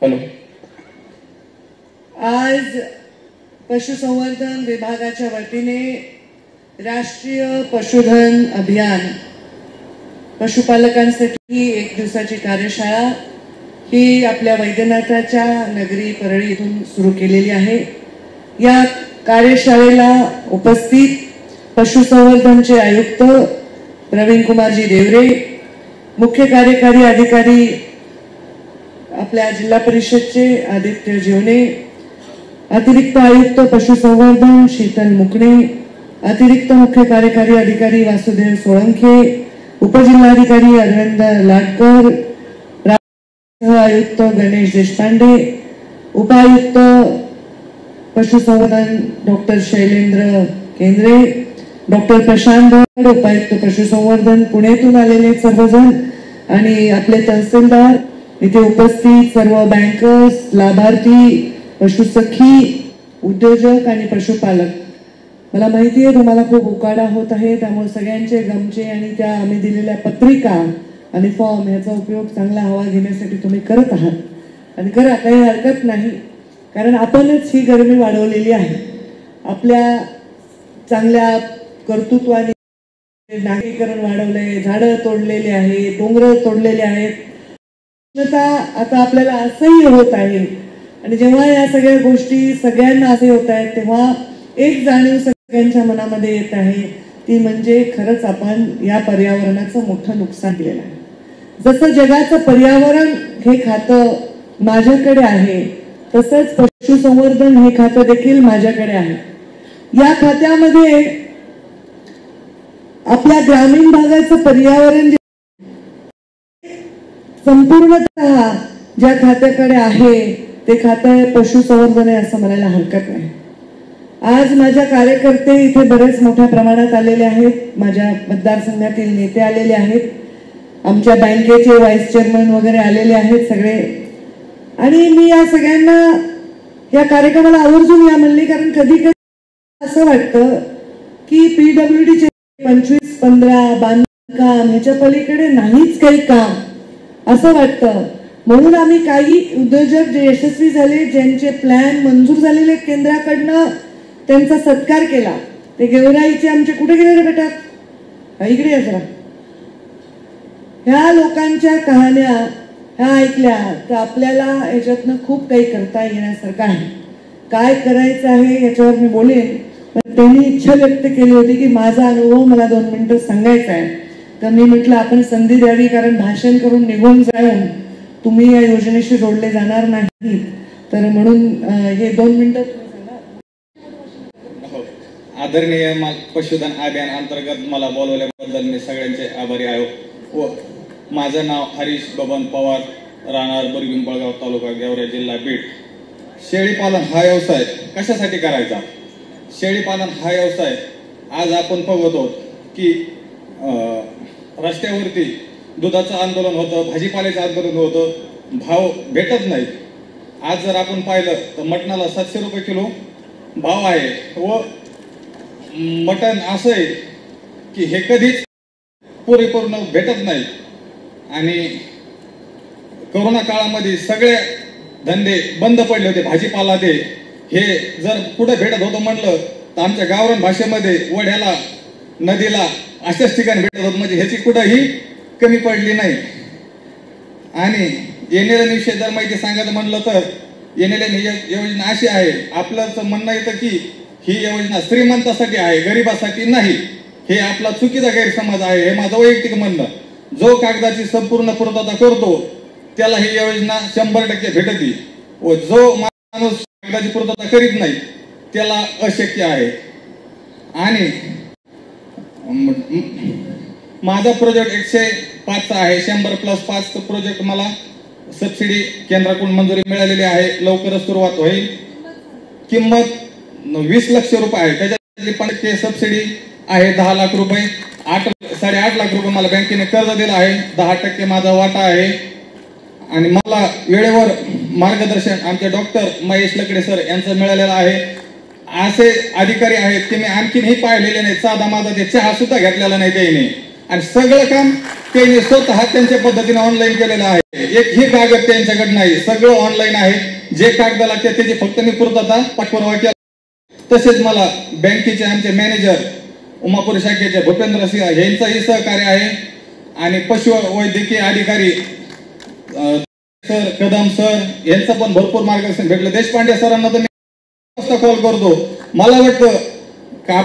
Hello. आज पशुसंवर्धन विभागाच्या वतीने राष्ट्रीय पशुधन अभियान पशुपालकांसाठी एक दिवसाची कार्यशाळा ही आपल्या वैद्यनाथाच्या नगरी परळी इथून सुरू केलेली आहे। या कार्यशाळेला उपस्थित पशुसंवर्धनचे आयुक्त प्रवीण कुमारजी देवरे, मुख्य कार्यकारी अधिकारी आपल्या जिल्हा परिषदचे आदित्य जीवने, अतिरिक्त आयुक्त पशुसंवर्धन शीतल मुकणे, अतिरिक्त मुख्य कार्यकारी अधिकारी वासुदेव सोळंके, उपजिल्हाधिकारी अरविंद लाटकर, आयुक्त गणेश देशपांडे, उपायुक्त पशुसंवर्धन डॉक्टर शैलेंद्र केंद्रे, डॉक्टर प्रशांत भट, उपायुक्त पशुसंवर्धन पुण्यातून आलेले सर्वजण आणि आपले तहसीलदार, इथे उपस्थित सर्व बँकर्स, लाभार्थी, पशुसखी, उद्योजक आणि पशुपालक। मला माहिती आहे तुम्हाला खूप उकाडा होत आहे, त्यामुळे सगळ्यांचे गमचे आणि त्या आम्ही दिलेल्या पत्रिका आणि फॉर्म याचा उपयोग चांगला हवा घेण्यासाठी तुम्ही करत आहात आणि करा, काही हरकत नाही, कारण आपणच ही गरमी वाढवलेली आहे। आपल्या चांगल्या कर्तृत्वाने नागरीकरण वाढवले, झाडं तोडलेली आहेत, डोंगर तोडलेले आहेत, आता आपल्याला असह्य होत आहे। आणि जेव्हा या सगळ्या गोष्टी सगळ्यांना असे होत आहेत तेव्हा एक जाणीव सगळ्यांच्या मनामध्ये येत आहे, ती म्हणजे खरंच आपण या पर्यावरणाचं मोठं नुकसान केलेलं आहे। जसं जगाचं पर्यावरण हे खातं माझ्याकडे आहे, तसंच पशुसंवर्धन हे खातं देखील माझ्याकडे आहे। या खात्यामध्ये आपल्या ग्रामीण भागाचं पर्यावरण संपूर्णतः ज्या खात्याकडे आहे ते खातं पशुसंवर्धन आहे असं म्हणायला हरकत नाही। आज माझ्या कार्यकर्ते इथे बरेच मोठ्या प्रमाणात आलेले आहेत, माझ्या मतदारसंघातील नेते आलेले आहेत, आमच्या बँकेचे व्हाईस चेअरमन वगैरे आलेले आहेत सगळे, आणि मी या सगळ्यांना या कार्यक्रमाला आवर्जून या म्हणले, कारण कधी कधी असं वाटतं की PWDचे 25-15 बांधकाम ह्याच्या पलीकडे नाहीच काही काम असं वाटतं। म्हणून आम्ही काही उद्योजक जे यशस्वी झाले, ज्यांचे प्लॅन मंजूर झालेले केंद्राकडनं, त्यांचा सत्कार केला। ते गेवराईचे आमचे कुठे गेले रे बेटा, इकडे या जरा। ह्या लोकांच्या कहाण्या ह्या ऐकल्या तर आपल्याला याच्यातनं खूप काही करता येण्यासारखं आहे। काय करायचं आहे याच्यावर मी बोलेन, पण त्यांनी इच्छा व्यक्त केली होती की माझा अनुभव मला 2 मिनिटं सांगायचा आहे, तर मी म्हटलं आपण संधी द्यावी, कारण भाषण करून निघून जाऊन तुम्ही या योजनेशी जोडले जाणार नाही, तर म्हणून हे 2 मिनिटं आदरणीय पशुधन अभियान अंतर्गत मला बोलवल्याबद्दल मी सगळ्यांचे आभारी आहे। व माझं नाव हरीश बबन पवार, राहणार बुरगुंबळगाव, तालुका गेवराई, जिल्हा बीड। शेळीपालन हा व्यवसाय कशासाठी करायचा? शेळीपालन हा व्यवसाय आज आपण बघतो की रस्त्यावरती दुधाचं आंदोलन होतं, भाजीपाल्याचं आंदोलन होतं, भाव भेटत नाही। आज जर आपण पाहिलं तर मटणाला 700 रुपये किलो भाव आहे, व मटण असं आहे की हे कधीच परिपूर्ण भेटत नाही। आणि कोरोना काळामध्ये सगळे धंदे बंद पडले होते, भाजीपाला ते हे जर कुठे भेटत होतं म्हणलं तर आमच्या गावरान भाषेमध्ये वड्याला, नदीला अशाच ठिकाणी भेटत होतं, म्हणजे ह्याची कुठेही कमी पडली नाही। आणि NLM जर माहिती सांगायचं म्हणलं तर NLM योजना अशी आहे, आपलं म्हणणं येतं की ही योजना श्रीमंतासाठी आहे, गरिबासाठी नाही, हे आपला चुकीचा गैरसमज आहे, हे माझं वैयक्तिक म्हणणं। जो कागदाची संपूर्ण पूर्तता करतो त्याला ही योजना 100% भेटते, व जो माणूस कागदाची पूर्तता करीत नाही त्याला अशक्य आहे। आणि माझा प्रोजेक्ट 105 आहे, 100+5 प्रोजेक्ट मला सबसिडी केंद्राकडून मंजुरी मिळालेली आहे, लवकरच सुरुवात होईल। किंमत 20 लाख रुपये आहे, त्याच्यातली 5% सबसिडी आहे 10 लाख रुपये, 8.5 लाख रुपये मला बँकेने कर्ज दिलं आहे, 10% माझा वाटा आहे। आणि मला वेळेवर मार्गदर्शन आमचे डॉक्टर महेश लकडे सर यांचं मिळालेलं आहे। असे अधिकारी आहेत की मी आणखीनही पाहिलेले नाही, साधा माझा ते चहा सुद्धा घेतलेला नाही त्याने, आणि सगळं काम त्यांनी स्वतः त्यांच्या पद्धतीने ऑनलाईन केलेलं आहे. एकही कागद त्यांच्याकडे नाही, सगळं ऑनलाईन आहे. जे कागद लागते त्याची फक्त मी पूर्तता पाठपुरावा केला. तसेच मला बँकेचे आमचे मॅनेजर उमापूर शाखेचे भूपेंद्र सिंह यांचंही सहकार्य आहे आणि पशुवैद्यकीय अधिकारी सर कदम सर यांचं पण भरपूर मार्गदर्शन भेटलं. देशपांडे सरांना तर मी कॉल करतो. मला वाटतं का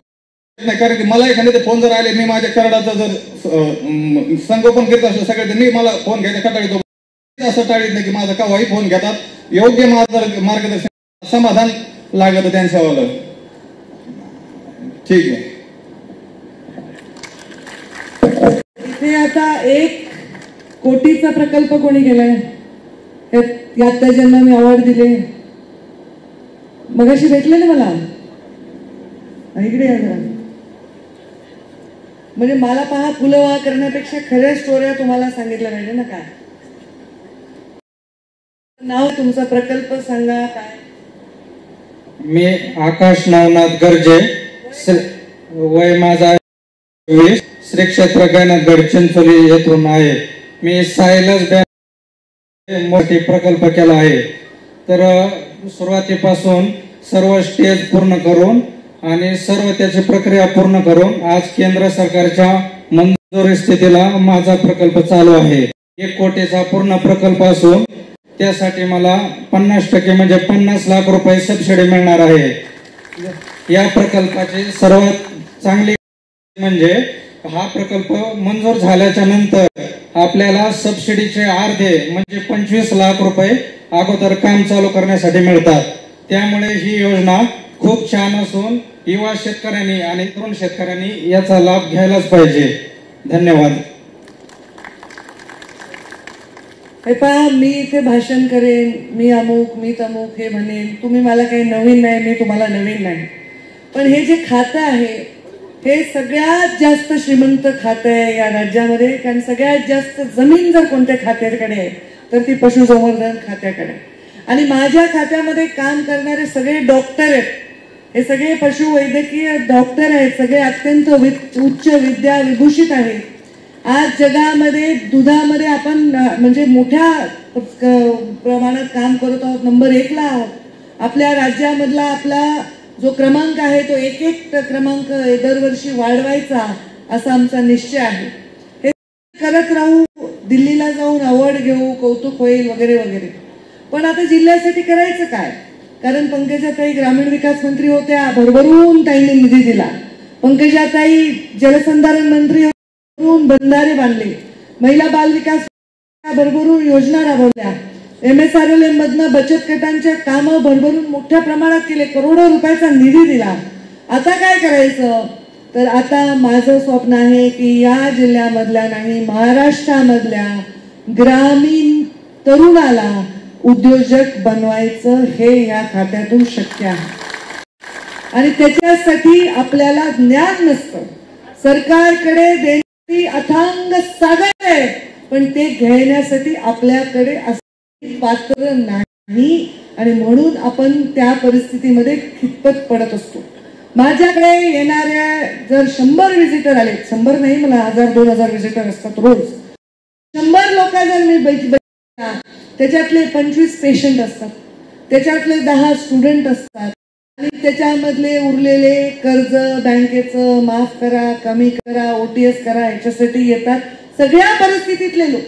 नाही, कारण की मला एखाद्याचे फोन जर आले, मी माझ्या करडाचं जर संगोपन करीत असलं सगळं, मी मला फोन घ्यायचा कटाळीतो. असं टाळीत नाही की माझा केव्हाही फोन घेतात. योग्य मार्गदर्शन समाधान लागत त्यांच्यावालं. ठीक आहे. इथे आता 1 कोटीचा प्रकल्प कोणी केलाय? यात ज्यांना मी अवॉर्ड दिले मगाशी भेटले ना मला, इकडे या जरा. म्हणजे मला पहा फुलवा करण्यापेक्षा खऱ्या स्टोऱ्या तुम्हाला सांगितल्या पाहिजे ना. काय नाव तुमचा, प्रकल्प सांगा काय? मी आकाश नवनाथ गर्जे, वय माझा 20, श्री क्षेत्र गणगड चिंचोली येथून आहे. मी सायलस मोठी प्रकल्प केला आहे. तर सुरुवातीपासून सर्व स्टेज पूर्ण करून आणि सर्व त्याची प्रक्रिया पूर्ण करून आज केंद्र सरकारच्या मंजुरी स्थितीला माझा प्रकल्प चालू आहे. 1 कोटीचा पूर्ण प्रकल्प असून त्यासाठी मला 50% म्हणजे 50 लाख रुपये सबसिडी मिळणार आहे. या प्रकल्पाची सर्वात चांगली म्हणजे हा प्रकल्प मंजूर झाल्याच्या नंतर आपल्याला सबसिडीचे अर्धे म्हणजे 25 लाख रुपये अगोदर काम चालू करण्यासाठी मिळतात. त्यामुळे ही योजना खूप छान असून युवा शेतकऱ्यांनी आणि तरुण शेतकऱ्यांनी याचा लाभ घ्यायलाच पाहिजे. धन्यवाद. हे पहा, मी इथे भाषण करेन, मी अमुक मी तमुक हे म्हणेन, तुम्ही मला काही नवीन नाही, मी तुम्हाला नवीन नाही. पण हे जे खातं आहे हे सगळ्यात जास्त श्रीमंत खातं आहे या राज्यामध्ये. कारण सगळ्यात जास्त जमीन जर कोणत्या खात्याकडे आहे तर ती पशुसंवर्धन खात्याकडे. आणि माझ्या खात्यामध्ये काम करणारे सगळे डॉक्टर आहेत, हे सगळे पशुवैद्यकीय डॉक्टर आहेत, सगळे अत्यंत उच्च विद्या विभूषित आहेत. आज जगामध्ये दुधामध्ये आपण म्हणजे मोठ्या प्रमाणात काम करत आहोत, नंबर 1 ला आहोत. आपल्या राज्यामधला आपला जो क्रमांक आहे तो 1 क्रमांक दरवर्षी वाढवायचा असा आमचा निश्चय आहे. हे करत राहू, दिल्लीला जाऊन अवॉर्ड घेऊ, कौतुक होईल वगैरे वगैरे. पण आता जिल्ह्यासाठी करायचं काय? कारण पंकजाताई ग्रामीण विकास मंत्री होत्या, भरभरून ताईंनी निधी दिला. पंकजाताई जलसंधारण मंत्री भरभरून बंधारे बांधले. महिला बाल विकास भरभरून योजना राबवल्या. MSRLM मधनं बचत गटांच्या कामं भरभरून मोठ्या प्रमाणात केले, करोडो रुपयाचा निधी दिला. आता काय करायचं? तर आता माझं स्वप्न आहे की या जिल्ह्यामधल्या नाही, महाराष्ट्रामधल्या ग्रामीण तरुणाला उद्योजक बनवायचं हे या खात्यातून शक्य आहे. आणि त्याच्यासाठी आपल्याला ज्ञान नसतं. सरकारकडे देण्याची अथांग सागर आहे, पण ते घेण्यासाठी आपल्याकडे पात्र नाही आणि म्हणून आपण त्या परिस्थितीमध्ये खितपत पडत असतो. माझ्याकडे येणाऱ्या जर 100 विजिटर आले, 100 नाही, मला 1000-2000 विजिटर असतात रोज. 100 लोक जर मी बघितला त्याच्यातले 25 पेशंट असतात, त्याच्यातले 10 स्टुडंट असतात आणि त्याच्यामधले उरलेले कर्ज बँकेचं माफ करा, कमी करा, OTS करा याच्यासाठी येतात सगळ्या परिस्थितीतले लोक.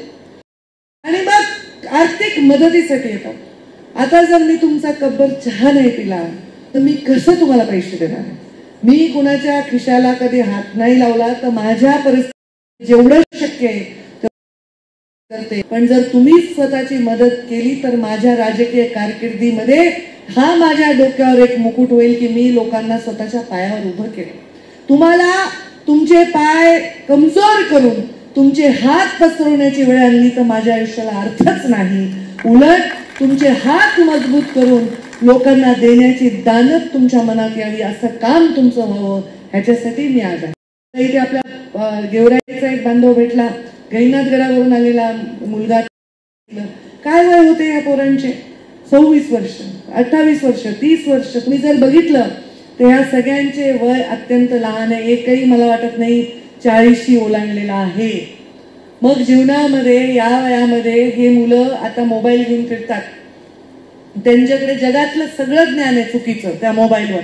आणि मग आर्थिक मदतीसाठी येतात. आता जर मी तुमचा कब्बर चहा नाही पिला तर मी कसं तुम्हाला पैसे देणार? मी कुणाच्या खिशाला कधी हात नाही लावला, तर माझ्या परिस्थितीत जेवढं शक्य आहे करते. पण जर तुम्ही स्वतःची मदत केली तर माझ्या राजकीय कारकिर्दीमध्ये हा माझ्या डोक्यावर एक मुकुट होईल की मी लोकांना स्वतःच्या पायावर उभं केलं. तुम्हाला तुमचे पाय कमजोर करून तुमचे हात पसरवण्याची वेळ आणली तर माझ्या आयुष्याला अर्थच नाही. उलट तुमचे हात मजबूत करून लोकांना देण्याची दानत तुमच्या मनात यावी असं काम तुमचं व्हावं, ह्याच्यासाठी मी आज आहे. इथे आपल्या गेवराईचा एक बांधव भेटला, गैनाथगडावरून आलेला मुलगा. काय वय होते या पोरांचे? 26 वर्ष, 28 वर्ष, 30 वर्ष. तुम्ही जर बघितलं तर ह्या सगळ्यांचे वय अत्यंत लहान आहे. एकही मला वाटत नाही 40शी ओलांडलेला आहे. मग जीवनामध्ये या वयामध्ये हे मुलं आता मोबाईल घेऊन फिरतात. त्यांच्याकडे जगातलं सगळं ज्ञान आहे चुकीचं त्या मोबाईलवर.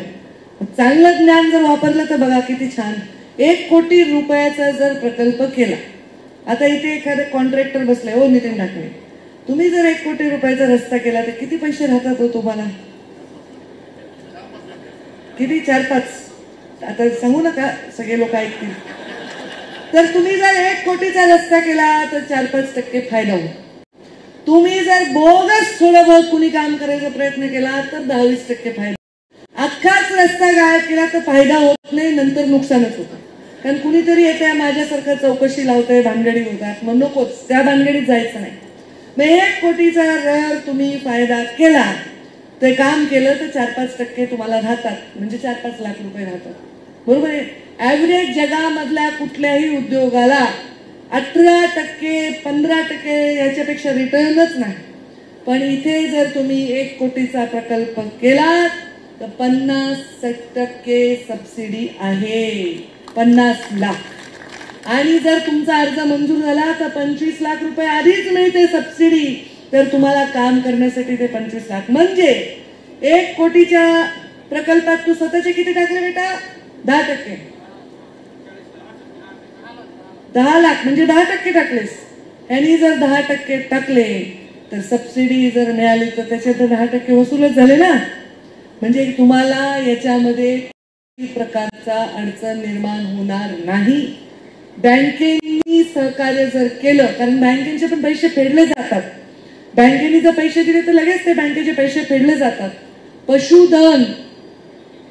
चांगलं ज्ञान जर वापरलं तर बघा किती छान. 1 कोटी रुपयाचा जर प्रकल्प केला, आता इथे एखादा कॉन्ट्रॅक्टर बसलाय, हो नितीन ढाकणे, तुम्ही जर 1 कोटी रुपयाचा रस्ता केला तर किती पैसे राहतात हो तुम्हाला? किती? 4-5? आता सांगू नका, सगळे लोक ऐकतील. तर तुम्ही जर 1 कोटीचा रस्ता केला तर 4-5% फायदा होतो. तुम्ही जर बोगस थोडं बहुत कुणी काम करायचा प्रयत्न केला तर 10-20% फायदा. अख्खाच रस्ता गायब केला तर फायदा होत नाही, नंतर नुकसानच होतं. कारण कुणीतरी येते माझ्यासारखं चौकशी लावतंय, भानगडी होतात, मग नकोच, त्या भानगडीत जायचं नाही. मग 1 कोटीचा जर तुम्ही फायदा केला, ते काम केलं तर 4-5% तुम्हाला राहतात, म्हणजे 4-5 लाख रुपये राहतात. बरोबर आहे. ऍव्हरेज जगामधल्या कुठल्याही उद्योगाला 18%, 15% याच्यापेक्षा रिटर्नच नाही. पण इथे जर तुम्ही 1 कोटीचा प्रकल्प केला तर 50% सबसिडी आहे, 50 लाख. आणि जर तुमचा अर्ज मंजूर झाला तर 25 लाख रुपये आधीच मिळते सबसिडी. तर तुम्हाला काम करण्यासाठी ते 25 लाख, म्हणजे 1 कोटीच्या प्रकल्पात तू स्वतःचे किती टाकले बेटा? 10%. 10 लाख म्हणजे 10% टाकलेस. यांनी जर 10% टाकले तर सबसिडी जर मिळाली तर त्याचे तर 10% वसूलच झाले ना. म्हणजे तुम्हाला याच्यामध्ये प्रकारचा अडचण निर्माण होणार नाही. बँकेनी सहकार्य जर केलं, कारण बँकेचे पण पैसे फेडले जातात. बँकेने जर पैसे दिले तर लगेच ते बँकेचे पैसे फेडले जातात. पशुधन,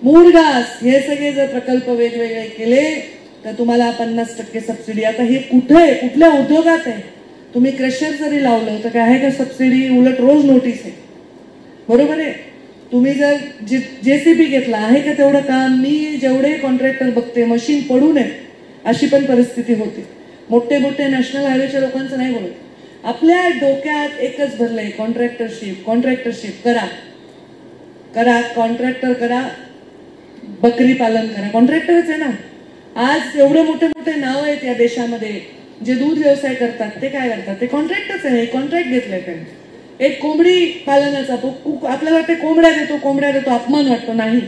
मुरघास हे सगळे जर प्रकल्प वेगवेगळे केले तर तुम्हाला 50% सबसिडी. आता हे कुठे आहे, कुठल्या उद्योगात आहे? तुम्ही क्रशर जरी लावलं तर काय आहे का सबसिडी? उलट रोज नोटीस आहे. बरोबर आहे. तुम्ही जर JCB घेतला, आहे का तेवढं काम? मी जेवढे कॉन्ट्रॅक्टर बघते, मशीन पडू नये अशी पण परिस्थिती होती. मोठे मोठे नॅशनल हायवेच्या लोकांचं नाही बोलत. आपल्या डोक्यात एकच भरलंय, कॉन्ट्रॅक्टरशिप. कॉन्ट्रॅक्टरशिप करा करा, कॉन्ट्रॅक्टर करा, बकरी पालन करा, कॉन्ट्रॅक्टरच आहे ना. आज एवढे मोठे मोठे नाव आहेत या देशामध्ये जे दूध व्यवसाय करतात, ते काय करतात? ते कॉन्ट्रॅक्टच आहे. कॉन्ट्रॅक्ट घेतलंय त्यांनी. एक कोंबडी पालनाचा, आपल्याला वाटते कोंबड्या देतो अपमान वाटतो. नाही,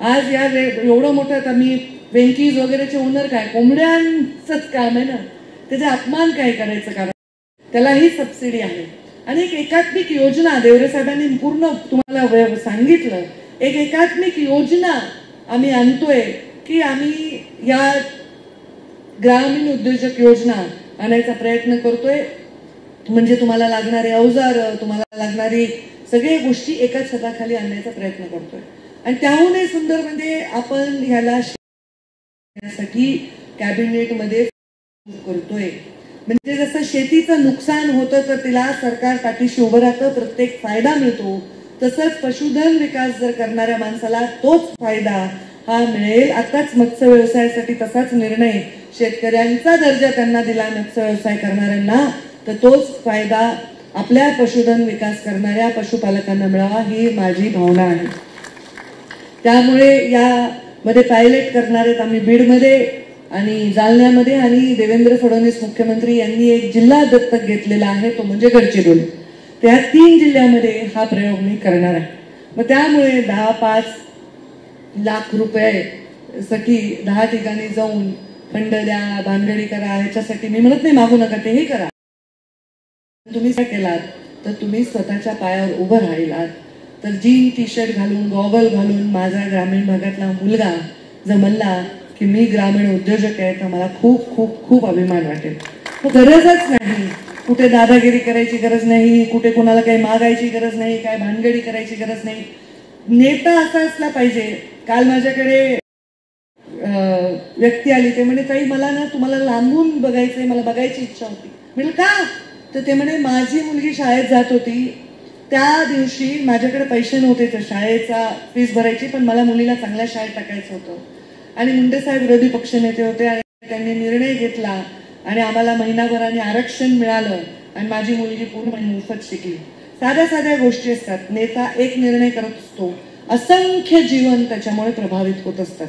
आज या एवढं मोठं, आता मी वेंकीज वगैरेचे ओनर, काय कोंबड्यांचंच काम आहे ना, त्याचे अपमान काय करायचं? कारण त्यालाही सबसिडी आहे. आणि एक एकात्मिक योजना देवरे साहेबांनी पूर्ण तुम्हाला सांगितलं. एक एकात्मिक योजना आम्ही आणतोय की आम्ही या ग्रामीण उद्योजक योजना आणायचा प्रयत्न करतोय. म्हणजे तुम्हाला लागणारे अवजार, तुम्हाला लागणारी सगळ्या गोष्टी एकाच छताखाली आणण्याचा प्रयत्न करतोय. आणि त्याहूनही सुंदर म्हणजे आपण ह्याला कॅबिनेटमध्ये करतोय. म्हणजे जसं शेतीचं नुकसान होतं तर तिला सरकार पाठीशी उभं राहतं, प्रत्येक फायदा मिळतो, तसंच पशुधन विकास जर करणाऱ्या माणसाला तोच फायदा हा मिळेल. आताच मत्स्य व्यवसायासाठी तसाच निर्णय शेतकऱ्यांचा दर्जा त्यांना दिला मत्स्य व्यवसाय करणाऱ्यांना, तर तोच फायदा आपल्या पशुधन विकास करणाऱ्या पशुपालकांना मिळावा ही माझी भावना आहे. त्यामुळे यामध्ये पायलट करणार आहेत आम्ही बीडमध्ये आणि जालन्यामध्ये. आणि देवेंद्र फडणवीस मुख्यमंत्री यांनी एक जिल्हा दत्तक घेतलेला आहे, तो म्हणजे गडचिरोली. त्या 3 जिल्ह्यामध्ये हा प्रयोग मी करणार आहे. मग त्यामुळे 10-5 लाख रुपये साठी 10 ठिकाणी जाऊन फंड द्या, भानगडी करा, ह्याच्यासाठी मी म्हणत नाही मागू नका, तेही करा. तुम्ही काय केलात तर तुम्ही स्वतःच्या पायावर उभं राहिलात तर जीन टी-शर्ट घालून, गॉगल घालून माझा ग्रामीण भागातला मुलगा जर म्हणला की मी ग्रामीण उद्योजक आहे तर मला खूप खूप खूप अभिमान वाटेल. गरजच नाही कुठे दादागिरी करायची गरज नाही, कुठे कोणाला काही मागायची गरज नाही, काय भानगडी करायची गरज नाही. नेता असा असला पाहिजे. काल माझ्याकडे व्यक्ती आली, ते म्हणे ताई मला ना तुम्हाला लांबून बघायचंय, मला बघायची इच्छा होती. म्हणजे का? तर ते म्हणे माझी मुलगी शाळेत जात होती, त्या दिवशी माझ्याकडे पैसे नव्हते तर शाळेचा फीस भरायची, पण मला मुलीला चांगल्या शाळेत टाकायचं होतं. आणि मुंडे साहेब विरोधी पक्षनेते होते आणि त्यांनी निर्णय घेतला आणि आम्हाला महिनाभराने आरक्षण मिळालं आणि माझी मुलगी पूर्ण मोफत शिकली. साध्या साध्या गोष्टी असतात. नेता एक निर्णय करत असतो, असंख्य जीवन त्याच्यामुळे प्रभावित होत असतात.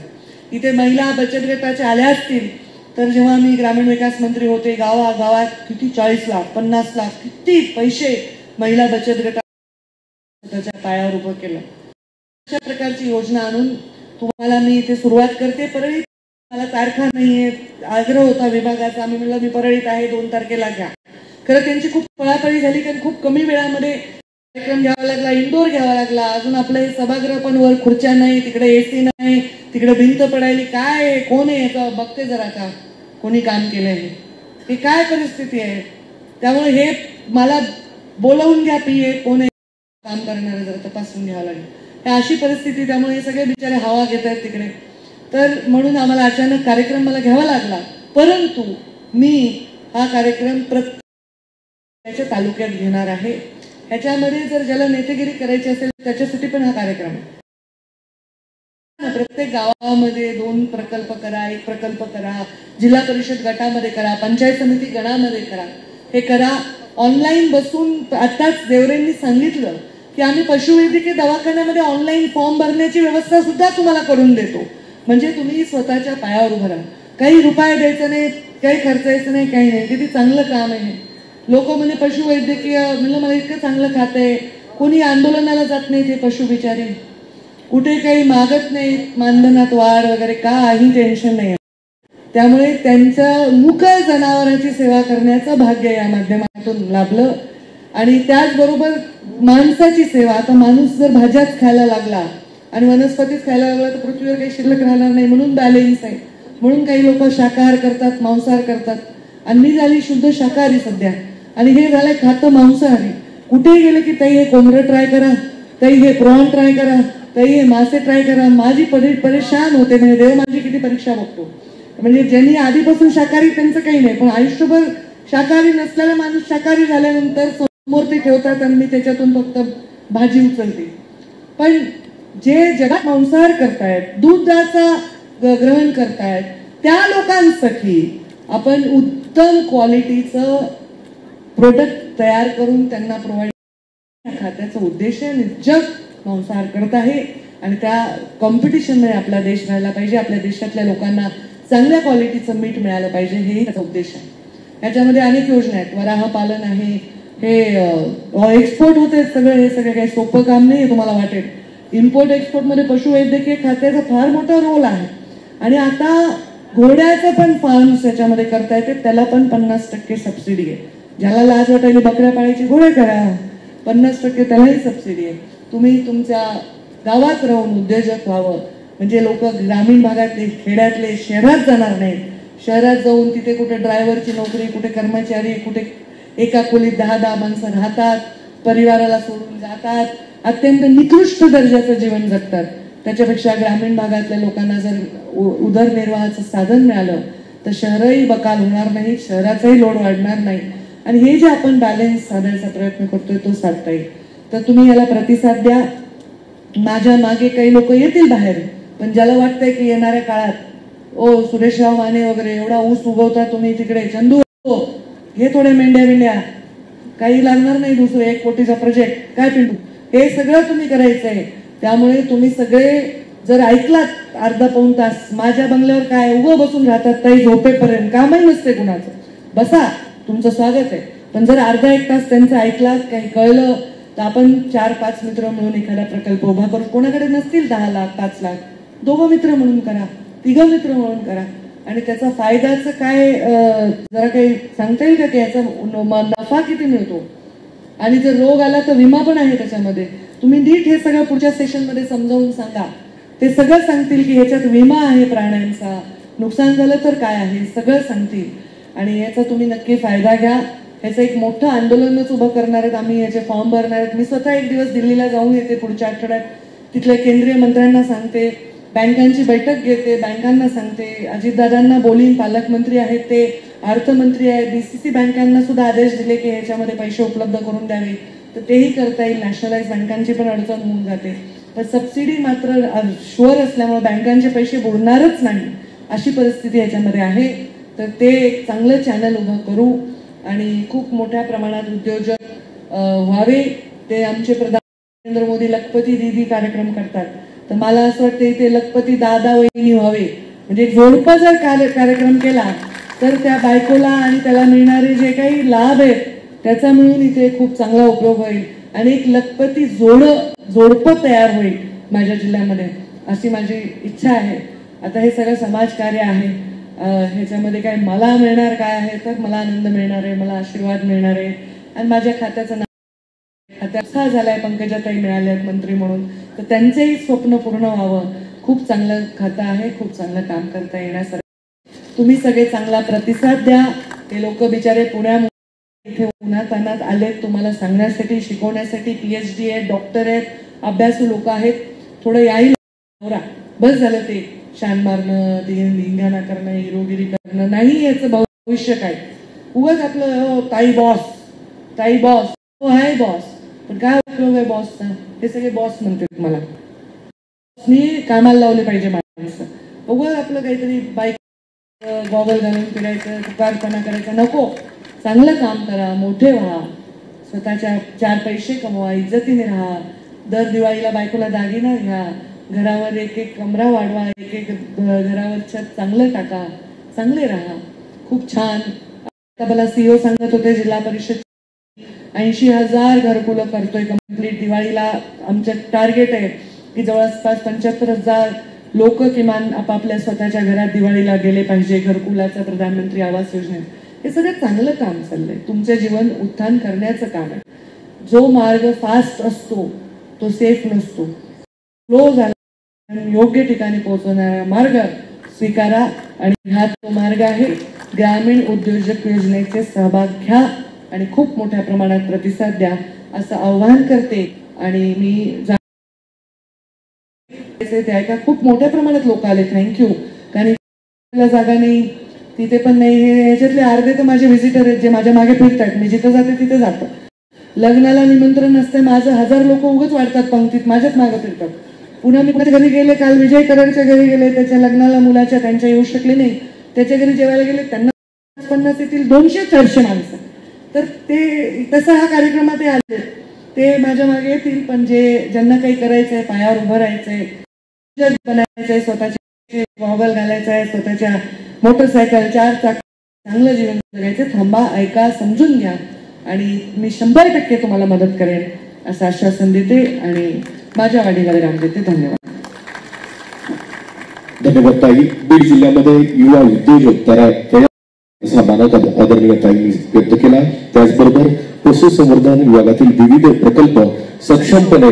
इथे महिला बचत गटाच्या आल्या असतील तर जेव्हा मी ग्रामीण विकास मंत्री होते, गावागावात किती 40 लाख 50 लाख किती पैसे महिला बचत गटाच्या स्वतःच्या पायावर उभं केलं. अशा प्रकारची योजना आणून तुम्हाला मी इथे सुरुवात करते. परळीत मला तारखा नाहीये, आग्रह होता विभागाचा, मी म्हणलं मी परळीत आहे 2 तारखेला घ्या. खरं त्यांची खूप पळापळी झाली, कारण खूप कमी वेळामध्ये कार्यक्रम घ्यावा लागला, इंडोर घ्यावा लागला. अजून आपलं हे सभागृह पण वर खुर्च्या नाही, तिकडे AC नाही, तिकडे भिंत पडायली. काय आहे, कोण आहे याचं बघते जरा का कोणी काम केलंय, हे काय परिस्थिती आहे. त्यामुळे हे मला बोलवून घ्या, PA कोण आहे काम करणारे जरा तपासून घ्यावं लागेल. हे अशी परिस्थिती, त्यामुळे हे सगळे बिचारे हवा घेत आहेत तिकडे. तर म्हणून आम्हाला अचानक कार्यक्रम मला घ्यावा लागला. परंतु मी हा कार्यक्रम प्रत्येक तालुक्यात घेणार आहे. ह्याच्यामध्ये जर ज्याला नेतेगिरी करायची असेल त्याच्यासाठी पण हा कार्यक्रम आहे. प्रत्येक गावामध्ये 2 प्रकल्प करा, 1 प्रकल्प करा, जिल्हा परिषद गटामध्ये करा, पंचायत समिती गणामध्ये करा, हे करा. ऑनलाईन बसून आताच देवरेंनी सांगितलं की आम्ही पशुवैद्यकीय दवाखान्यामध्ये ऑनलाईन फॉर्म भरण्याची व्यवस्था सुद्धा तुम्हाला करून देतो. म्हणजे तुम्ही स्वतःच्या पायावर उभं राहा, काही रुपये द्यायचा नाही, काही खर्चायचं नाही, काही नाही. किती चांगलं काम आहे. लोक म्हणजे पशुवैद्यकीय म्हणलं मला इतकं चांगलं खातंय, कोणी आंदोलनाला जात नाही, ते पशु बिचारे कुठे काही मागत नाही, मानधनात वाढ वगैरे काही टेन्शन नाही. त्यामुळे त्यांचं मुकं जनावरांची सेवा करण्याचं भाग्य या माध्यमातून लाभलं. आणि त्याचबरोबर माणसाची सेवा, आता माणूस जर भाज्याच खायला लागला आणि वनस्पतीच खायला लागला तर पृथ्वीवर काही शिल्लक राहणार नाही. म्हणून बॅलेन्स आहे. म्हणून काही लोक शाकाहार करतात, मांसाहार करतात, आणि मी झाली शुद्ध शाकाहारी सध्या, आणि हे झालंय खातं मांसाहारी. कुठेही गेले की ताई हे कोंबडं ट्राय करा, ताई हे प्रॉन ट्राय करा, ताई हे मासे ट्राय करा. माझी परेशान होते, म्हणजे देव माझी किती परीक्षा बघतो. म्हणजे ज्यांनी आधीपासून शाकाहारी त्यांचं काही नाही, पण आयुष्यभर शाकाहारी नसलेला माणूस शाकाहारी झाल्यानंतर समोर ते ठेवतात आणि मी त्याच्यातून फक्त भाजी उचलते. पण जे जगात मांसाहार करतायत, दूधाचा ग्रहण करतायत, त्या लोकांसाठी आपण उत्तम क्वालिटीचं प्रोडक्ट तयार करून त्यांना प्रोव्हाइड खात्याचा उद्देश आहे. आणि जग मांसाहार करत आहे आणि त्या कॉम्पिटिशनमध्ये आपला देश राहायला पाहिजे, आपल्या देशातल्या लोकांना चांगल्या क्वालिटीचं मीठ मिळालं पाहिजे, हेही त्याचा उद्देश आहे. याच्यामध्ये अनेक योजना आहेत. वराह पालन आहे, हे एक्सपोर्ट होते सगळं. हे सगळं काही सोपं काम नाही तुम्हाला वाटेल. इम्पोर्ट एक्सपोर्टमध्ये पशुवैद्यकीय खात्याचा फार मोठा रोल आहे. आणि आता घोड्याचं पण फार्म्स याच्यामध्ये करता येते, त्याला पण 50% सबसिडी आहे. ज्याला लाज वाटायली बकऱ्या पाळायची, घोडे करा, 50% त्यालाही सबसिडी आहे. तुम्ही तुमच्या गावात राहून उद्योजक व्हावं, म्हणजे लोक ग्रामीण भागातले, खेड्यातले शहरात जाणार नाही. शहरात जाऊन तिथे कुठे ड्रायव्हरची नोकरी, कुठे कर्मचारी, कुठे एका खोलीत 10-10 माणसं राहतात, परिवाराला सोडून जातात, अत्यंत निकृष्ट दर्जाचं जीवन जगतात. त्याच्यापेक्षा ग्रामीण भागातल्या लोकांना जर उदरनिर्वाहाचं साधन मिळालं तर शहरही बकाल होणार नाही, शहराचाही लोड वाढणार नाही. आणि हे जे आपण बॅलन्स साधायचा प्रयत्न करतोय तो साधता येईल. तर तुम्ही याला प्रतिसाद द्या. माझ्या मागे काही लोक येतील बाहेर, पण ज्याला वाटतंय की येणाऱ्या काळात सुरेशराव माने वगैरे एवढा ऊस उगवता तुम्ही तिकडे, चंदू हे थोडे मेंढ्या काही लागणार नाही, दुसरं 1 कोटीचा प्रोजेक्ट काय पिंटू, हे सगळं तुम्ही करायचंय. त्यामुळे तुम्ही सगळे जर ऐकलात अर्धा पाऊण तास, माझ्या बंगल्यावर काय उभं बसून राहतात ताई झोपेपर्यंत, कामही नसते कुणाचं, बसा तुमचं स्वागत आहे. पण जर अर्धा 1 तास त्यांचं ऐकलात, काही कळलं, तर आपण 4-5 मित्र मिळून एखादा प्रकल्प उभा करू. कोणाकडे नसतील 10 लाख 5 लाख, 2 मित्र म्हणून करा, 3 मित्र म्हणून करा. आणि त्याचा फायद्याचं काय जरा काही सांगता येईल का की याचा नफा किती मिळतो. आणि जर रोग आला तर विमा पण आहे त्याच्यामध्ये. तुम्ही नीट हे सगळं पुढच्या सेशनमध्ये समजावून सांगा. ते सगळं सांगतील की ह्याच्यात विमा आहे प्राण्यांचा, नुकसान झालं तर काय आहे, सगळं सांगतील. आणि याचा तुम्ही नक्की फायदा घ्या. ह्याचं एक मोठं आंदोलनच उभं करणार आहेत आम्ही, याचे फॉर्म भरणार आहेत. मी स्वतः 1 दिवस दिल्लीला जाऊन येते पुढच्या आठवड्यात, तिथल्या केंद्रीय मंत्र्यांना सांगते, बँकांची बैठक घेते, बँकांना सांगते, अजितदादांना बोलीन, पालकमंत्री आहेत ते, अर्थमंत्री आहेत, BCC बँकांना सुद्धा आदेश दिले की ह्याच्यामध्ये पैसे उपलब्ध करून द्यावे, तर तेही करता येईल. नॅशनलाइज बँकांची पण अडचण होऊन जाते. तर सबसिडी मात्र शुअर असल्यामुळे बँकांचे पैसे बुडणारच नाही अशी परिस्थिती याच्यामध्ये आहे. तर ते एक चांगलं चॅनल उभं करू आणि खूप मोठ्या प्रमाणात उद्योजक व्हावे. ते आमचे प्रधानमंत्री नरेंद्र मोदी लखपती दीदी कार्यक्रम करतात, तर मला असं वाटतं इथे लखपती दादा वहिनी व्हावे. म्हणजे जोडपं जर कार्यक्रम केला तर त्या बायकोला आणि त्याला मिळणारे जे काही लाभ आहेत त्याचा मिळून इथे खूप चांगला उपयोग होईल आणि एक लखपती जोडपं तयार होईल माझ्या जिल्ह्यामध्ये, अशी माझी इच्छा आहे. आता हे सगळं समाजकार्य आहे, ह्याच्यामध्ये काय मला मिळणार काय आहे तर मला आनंद मिळणार आहे, मला आशीर्वाद मिळणार आहे आणि माझ्या खात्याचं नाव उत्साह झालाय, पंकजाताई मिळाल्यात मंत्री म्हणून, तर त्यांचेही स्वप्न पूर्ण व्हावं. खूप चांगलं खातं आहे, खूप चांगलं काम करता येण्यासारखं. तुम्ही सगळे चांगला प्रतिसाद द्या. ते लोक बिचारे पुण्यात इथे उन्हात अनात आलेत तुम्हाला सांगण्यासाठी, शिकवण्यासाठी. PhD आहेत, डॉक्टर आहेत, अभ्यासू लोक आहेत. थोडं यायला बस झालं ते शान मारणं, धिंगाणा करणं, हिरोगिरी करणं नाही. याचं भविष्य काय? उगाच आपलं ताई बॉस हो आहे बॉस, पण काय उपयोग आहे बॉसचा? हे सगळे बॉस म्हणतात मला. मी कामाला लावले पाहिजे माणसं. उगाच आपलं काहीतरी बाईक गॉगल घालून फिरायचं, तुकारपणा करायचा नको. चांगलं काम करा, मोठे व्हा, स्वतःच्या 4 पैसे कमवा, इज्जतीने राहा. दर दिवाळीला बायकोला दागिना घ्या, घरावर एक कमरा वाढवा, एक घरावर छत चांगलं टाका, चांगले राहा. खूप छान. आता मला CEO सांगत होते जिल्हा परिषद 80,000 घरकुलं करतोय कंप्लीट. दिवाळीला आमचं टार्गेट आहे की जवळपास 75,000 लोक किमान आपापल्या स्वतःच्या घरात दिवाळीला गेले पाहिजे घरकुलाचं प्रधानमंत्री आवास योजनेत. हे सगळं चांगलं काम चाललंय. तुमचं जीवन उत्थान करण्याचं काम आहे. जो मार्ग फास्ट असतो तो सेफ नसतो. स्लो झाला योग्य ठिकाणी पोहोचवणारा मार्ग स्वीकारा आणि हा तो मार्ग आहे. ग्रामीण उद्योजक योजनेचे सहभाग घ्या आणि खूप मोठ्या प्रमाणात प्रतिसाद द्या असं आव्हान करते. आणि मी ते ऐका, खूप मोठ्या प्रमाणात लोक आले, थँक्यू. कारण जागा नाही, तिथे पण नाही. ह्याच्यातले अर्धे तर माझे व्हिजिटर आहेत जे माझ्या मागे फिरतात. मी जिथं जाते तिथे जातं. लग्नाला निमंत्रण नसते माझं, 1000 लोक उगाच वाढतात पंक्तीत, माझ्याच मागे फिरतात. पुन्हा मी घरी गेले, काल विजय कराडच्या घरी गेले, त्याच्या लग्नाला मुलाच्या, त्यांच्या येऊ शकले नाही. त्याच्या घरी जेवायला गेले, त्यांना 50 येतील, 200-400 माणसं. तर ते तसं हा कार्यक्रमात ते आले, ते माझ्या मागे येतील. पण ज्यांना काही करायचंय, पायावर उभं राहायचंय, बनायचंय, स्वतःचे गॉगल घालायचं आहे, स्वतःच्या मोटरसायकल 4 चाक चांगलं जीवन जगायचं, थांबा, ऐका, समजून घ्या आणि मी 100% तुम्हाला मदत करेन असं आश्वासन देते आणि माझ्या वाडीला विराम देते. धन्यवाद. धन्यवाद ताई. बीड जिल्ह्यामध्ये युवा उद्योजक तयार असा मानक आदरणीय ताईंनी व्यक्त केला. त्याचबरोबर पशुसंवर्धन विभागातील विविध प्रकल्प सक्षमपणे